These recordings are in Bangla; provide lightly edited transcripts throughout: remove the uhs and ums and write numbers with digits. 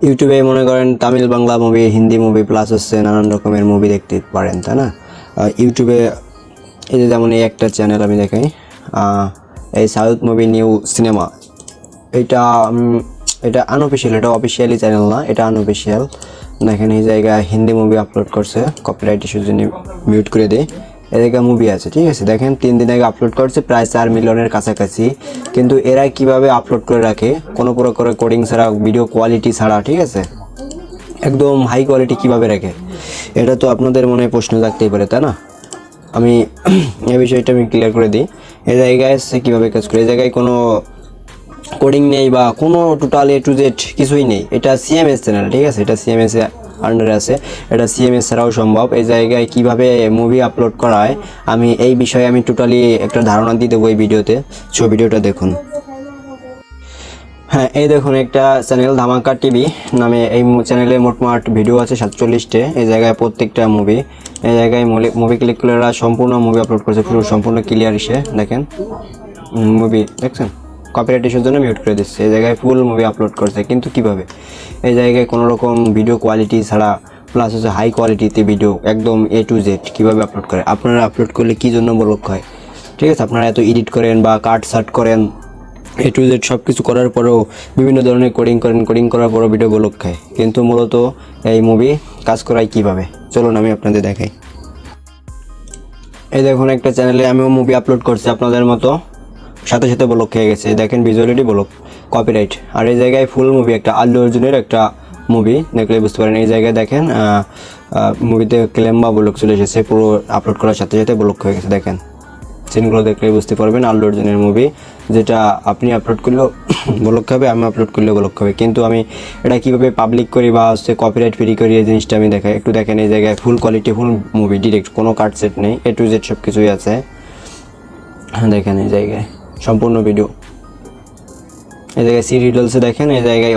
ইউটিউবে মনে করেন Tamil Bangla movie, Hindi movie plus হচ্ছে নানান রকমের মুভি দেখতে পারেন, তাই না? ইউটিউবে এই যে যেমন এই একটা চ্যানেল আমি দেখাই, এই সাউথ মুভি নিউ সিনেমা, এটা এটা আনঅফিসিয়াল, এটা অফিসিয়ালি চ্যানেল না, এটা আনঅফিসিয়াল। দেখেন এই জায়গায় হিন্দি মুভি আপলোড করছে, কপিরাইট ইস্যুর জন্য মিউট করে দিই। এই জায়গায় মুভি আছে, ঠিক আছে? দেখেন 3 দিন আগে আপলোড করছে, প্রায় 4 মিলিয়নের কাছাকাছি। কিন্তু এরা কিভাবে আপলোড করে রাখে কোনো প্রকার কোডিং ছাড়া, ভিডিও কোয়ালিটি ছাড়া, ঠিক আছে? একদম হাই কোয়ালিটি কিভাবে রাখে, এটা তো আপনাদের মনে প্রশ্ন থাকতেই পারে, তাই না? আমি এই বিষয়টা আমি ক্লিয়ার করে দিই। এই জায়গায় কীভাবে কাজ করে, এই জায়গায় কোনো কোডিং নেই বা কোনো টোটাল এ টু জেড কিছুই নেই। এটা সিএমএস চ্যানেল, ঠিক আছে? এটা সিএমএস আন্ডারে আছে, এটা সিএমএস ছাড়াও সম্ভব। এই জায়গায় কিভাবে মুভি আপলোড করা হয় আমি এই বিষয়ে আমি টোটালি একটা ধারণা দিয়ে দেবো এই ভিডিওতে। সো ভিডিওটা দেখুন। হ্যাঁ, এই দেখুন একটা চ্যানেল ধামাকা টিভি নামে, এই চ্যানেলে মোটমাট ভিডিও আছে 47টে। এই জায়গায় প্রত্যেকটা মুভি, এই জায়গায় মুভি ক্লিক করে সম্পূর্ণ মুভি আপলোড করছে, পুরো সম্পূর্ণ ক্লিয়ার এসে দেখেন মুভি দেখছেন। কপিরাইট ইস্যুর জন্য মিউট করে দিচ্ছে। এই জায়গায় ফুল মুভি আপলোড করছে, কিন্তু কিভাবে? এই জায়গায় কোনো রকম ভিডিও কোয়ালিটি ছাড়া, প্লাস হচ্ছে হাই কোয়ালিটিতে ভিডিও একদম এ টু জেড কীভাবে আপলোড করে। আপনারা আপলোড করলে কী জন্য ব্লক হয়, ঠিক আছে? আপনারা এত এডিট করেন বা কাট সাট করেন, এ টু জেড সব কিছু করার পরেও বিভিন্ন ধরনের কোডিং করেন, কোডিং করার পরেও ভিডিও ব্লক খায়। কিন্তু মূলত এই মুভি কাজ করায় কীভাবে, চলুন আমি আপনাদের দেখাই। এই দেখুন একটা চ্যানেলে আমিও মুভি আপলোড করছি আপনাদের মতো, সাথে সাথে ব্লক খেয়ে গেছে। দেখেন ভিজুয়ালিটি ব্লক, কপিরাইট। আর এই জায়গায় ফুল মুভি, একটা আল্লু অর্জুনের একটা মুভি, দেখলে বুঝতে পারেন। এই জায়গায় দেখেন মুভিতে ক্লেম বা ব্লক চলে এসেছে, পুরো আপলোড করার সাথে সাথে ব্লক হয়ে গেছে। দেখেন সিনগুলো দেখলে বুঝতে পারবেন আল্লু অর্জুনের মুভি, যেটা আপনি আপলোড করলেও ব্লক খাবে, আমি আপলোড করলেও ব্লক খাবে। কিন্তু আমি এটা কীভাবে পাবলিক করি বা হচ্ছে কপিরাইট ফ্রি করি, এই জিনিসটা আমি দেখাই। একটু দেখেন এই জায়গায় ফুল কোয়ালিটি ফুল মুভি, ডিরেক্ট কোনো কাট সেট নেই, এ টু জেড সব কিছুই আছে। দেখেন এই জায়গায় সম্পূর্ণ ভিডিও। এই জায়গায় সি ডিটেলসে দেখেন, এই জায়গায়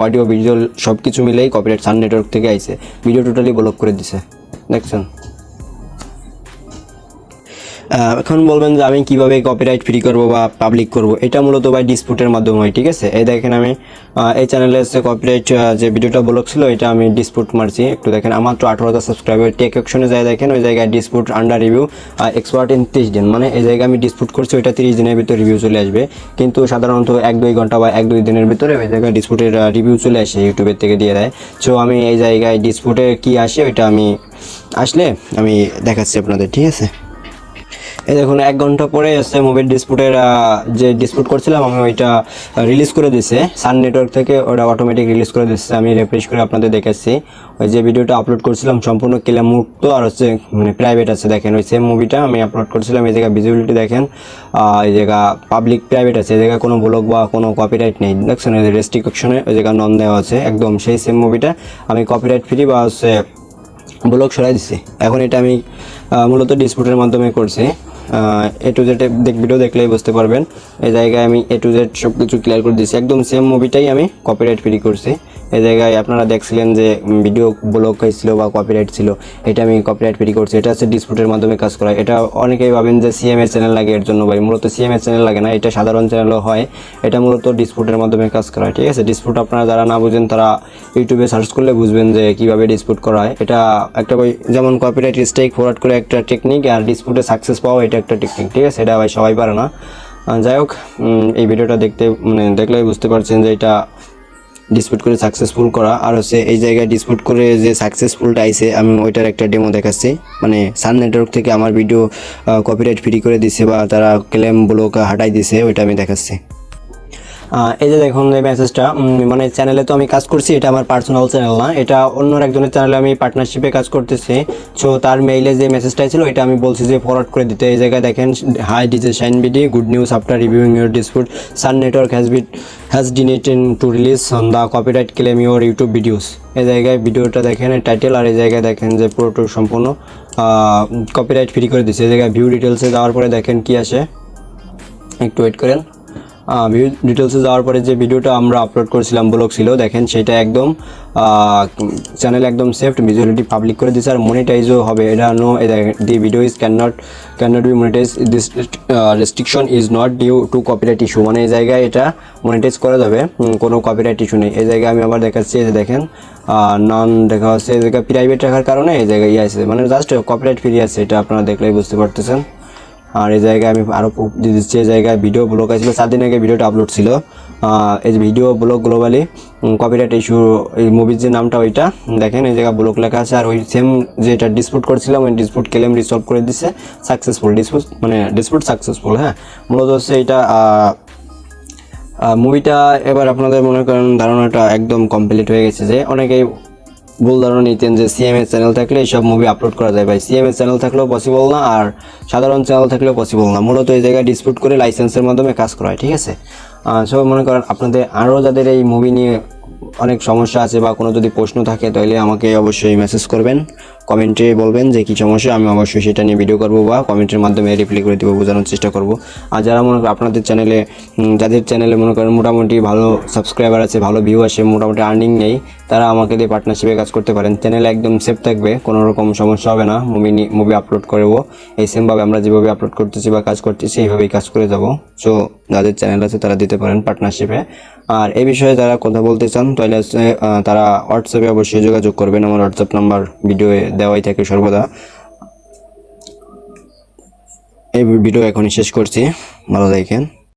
অডিও ভিজুয়াল সব কিছু মিলেই কপিরাইট সান নেটওয়ার্ক থেকে আইছে, ভিডিও টোটালি ব্লক করে দিছে, দেখছেন। এখন বলবেন যে আমি কিভাবে কপিরাইট ফ্রি করব বা পাবলিক করব, এটা মূলত ভাই ডিসপুটের মাধ্যমে হয়, ঠিক আছে? এই দেখেন আমি এই চ্যানেলে এসে কপিরাইট যে ভিডিওটা ব্লক ছিল এটা আমি ডিসপুট মারছি। একটু দেখেন আমার তো 18,000 সাবস্ক্রাইবার, টেক অপশনে যায় দেখেন, ওই জায়গায় dispute under review expert in 30 দিন, মানে এই জায়গায় আমি ডিসপুট করছি, ওইটা 30 দিনের ভিতরে রিভিউ চলে আসবে। কিন্তু সাধারণত 1-2 ঘন্টা বা 1-2 দিনের ভিতরে ওই জায়গায় ডিসপুটের রিভিউ চলে আসে, ইউটিউবের থেকে দিয়ে দেয়। সো আমি এই জায়গায় ডিসপুটে কি আসে ওইটা আমি আসলে আমি দেখাচ্ছি আপনাদের, ঠিক আছে? এই দেখুন 1 ঘন্টা পরে এসে মুভির ডিসপুটের যে ডিসপুট করছিলাম আমি, ওইটা রিলিজ করে দিছে সান নেটওয়ার্ক থেকে, ওটা অটোমেটিক রিলিজ করে দিচ্ছে। আমি রিফ্রেশ করে আপনাদের দেখাচ্ছি, ওই যে ভিডিওটা আপলোড করছিলাম সম্পূর্ণ ক্লেম মুক্ত আর হচ্ছে প্রাইভেট আছে। দেখেন ওই সেম মুভিটা আমি আপলোড করছিলাম, এই জায়গায় ভিজিবিলিটি দেখেন, এই জায়গা পাবলিক প্রাইভেট আছে, এই জায়গায় কোনো ব্লগ বা কোনো কপিরাইট নেই, দেখছেন? ওই রেস্ট্রিকশনে ওই জায়গায় নন দেওয়া আছে, একদম সেই সেম মুভিটা আমি কপিরাইট ফ্রি বা হচ্ছে ব্লগ সরাই দিচ্ছি। এখন এটা আমি মূলত ডিসপুটের মাধ্যমে করছি। এ টু জেড ভিডিও দেখলেই বুঝতে পারবেন। এই জায়গায় আমি এ টু জেড সব কিছু ক্লিয়ার করে দিচ্ছি, একদম সেম মুভিটাই আমি কপিরাইট ফ্রি করছি। এই জায়গায় আপনারা দেখছিলেন যে ভিডিও ব্লক হয়েছিল বা কপিরাইট ছিল, এটা আমি কপিরাইট ফ্রি করছি। এটা হচ্ছে ডিসপুটের মাধ্যমে কাজ করা। এটা অনেকেই ভাবেন যে সিএমএস চ্যানেল লাগে এর জন্য, ভাই মূলত সিএমএস চ্যানেল লাগে না, এটা সাধারণ চ্যানেলও হয়, এটা মূলত ডিসপুটের মাধ্যমে কাজ করা হয়, ঠিক আছে? ডিসপুট আপনারা যারা না বুঝেন তারা ইউটিউবে সার্চ করলে বুঝবেন যে কীভাবে ডিসপুট করা হয়। এটা একটা যেমন কপিরাইট স্ট্রাইক ফরওয়ার্ড করে একটা টেকনিক, আর ডিসপুটে সাকসেস পাওয়া এটা একটা টেকনিক, ঠিক আছে? এটা ভাই সবাই পারে না। যাই হোক, এই ভিডিওটা দেখলেই বুঝতে পারছেন যে এটা ডিসপুট করে সাকসেসফুল করা। আর হচ্ছে এই জায়গায় ডিসপুট করে যে সাকসেসফুলটা আইছে, আমি ওইটার একটা ডেমো দেখাচ্ছি। মানে সান নেটওয়ার্ক থেকে আমার ভিডিও কপিরাইট ফ্রি করে দিছে বা তারা ক্লেম ব্লক হাটাই দিছে, ওইটা আমি দেখাচ্ছি। এই যে দেখুন এই মেসেজটা, মানে চ্যানেলে তো আমি কাজ করছি, এটা আমার পার্সোনাল চ্যানেল না, এটা অন্য একজনের চ্যানেলে আমি পার্টনারশিপে কাজ করতেছি। সো তার মেইলে যে মেসেজটা ছিল এটা আমি বলছি যে ফরওয়ার্ড করে দিতে। এই জায়গায় দেখেন, hi DJ Shine BD, good news after reviewing your dispute, Sun Network has decided to release on the copyright claim your YouTube videos. এই জায়গায় ভিডিওটা দেখেন টাইটেল, আর এই জায়গায় দেখেন যে পুরোটা সম্পূর্ণ কপিরাইট ফ্রি করে দিচ্ছে। এই জায়গায় ভিউ ডিটেলসে যাওয়ার পরে দেখেন কি আসে, একটু ওয়েট করেন। ডিটেলসে যাওয়ার পরে যে ভিডিওটা আমরা আপলোড করেছিলাম ব্লগ ছিল, দেখেন সেটা একদম চ্যানেল একদম সেফড, ভিজুয়ালিটি পাবলিক করে দিয়েছে আর মনিটাইজও হবে। এটা no, the video is can not be monetise, this restriction is not due to copyright issue, মানে এই জায়গায় এটা মনিটাইজ করা যাবে, কোনো কপিরাইট ইস্যু নেই। এই জায়গায় আমি আবার দেখাচ্ছি, এই যে দেখেন নন দেখা হচ্ছে, এই জায়গায় প্রাইভেট রাখার কারণে এই জায়গায় আছে, মানে জাস্ট কপিরাইট ফ্রি আছে, এটা আপনারা দেখলেই বুঝতে পারতেছেন। আর এই জায়গায় আমি আরও প্রুফ দিয়ে দিচ্ছি, এই জায়গায় ভিডিও ব্লগ ছিল 7 দিন আগে ভিডিওটা আপলোড ছিল, এই যে video blog globally copyright issue, এই মুভির যে নামটা ওইটা দেখেন, এই জায়গায় ব্লগ লেখা আছে। আর ওই সেম যেটা ডিসপুট করছিলাম ওই ডিসপুট ক্লেম রিসলভ করে দিচ্ছে সাকসেসফুল, ডিসপুট সাকসেসফুল। হ্যাঁ, মূলত হচ্ছে এটা মুভিটা এবার আপনাদের মনে করেন ধারণাটা একদম কমপ্লিট হয়ে গেছে, যে অনেকেই ভুল ধারণা নিতেন যে সিএমএস চ্যানেল থাকলে এইসব মুভি আপলোড করা যায়। ভাই সিএমএস চ্যানেল থাকলেও পসিবল না, আর সাধারণ চ্যানেল থাকলেও পসিবল না। মূলত এই জায়গায় ডিসপুট করে লাইসেন্সের মাধ্যমে কাজ করা হয়, ঠিক আছে। সব মনে করেন আপনাদের আরও যাদের এই মুভি নিয়ে অনেক সমস্যা আছে বা কোনো যদি প্রশ্ন থাকে তাহলে আমাকে অবশ্যই মেসেজ করবেন, কমেন্টে বলবেন যে কী সমস্যা, আমি অবশ্যই সেটা নিয়ে ভিডিও করবো বা কমেন্টের মাধ্যমে রিপ্লাই করে দেবো, বোঝানোর চেষ্টা করব। আর যারা মনে করেন আপনাদের চ্যানেলে, যাদের চ্যানেলে মনে করেন মোটামুটি ভালো সাবস্ক্রাইবার আছে, ভালো ভিউ আসে, মোটামুটি আর্নিং নেই, তারা আমাকে দিয়ে পার্টনারশিপে কাজ করতে পারেন। চ্যানেল একদম সেফ থাকবে, কোনো রকম সমস্যা হবে না। মুভি আপলোড করবো এই সেমভাবে আমরা যেভাবে আপলোড করতেছি বা কাজ করতেছি এইভাবেই কাজ করে যাব। সো যাদের চ্যানেল আছে তারা দিতে পারেন পার্টনারশিপে। আর এই বিষয়ে যারা কথা বলতে চান তাহলে তারা হোয়াটসঅ্যাপে অবশ্যই যোগাযোগ করবেন, আমার হোয়াটসঅ্যাপ নাম্বার ভিডিওয়ে দেওয়াই থাকে সর্বদা। এই ভিডিও এখনই শেষ করছি, ভালো দেখেন।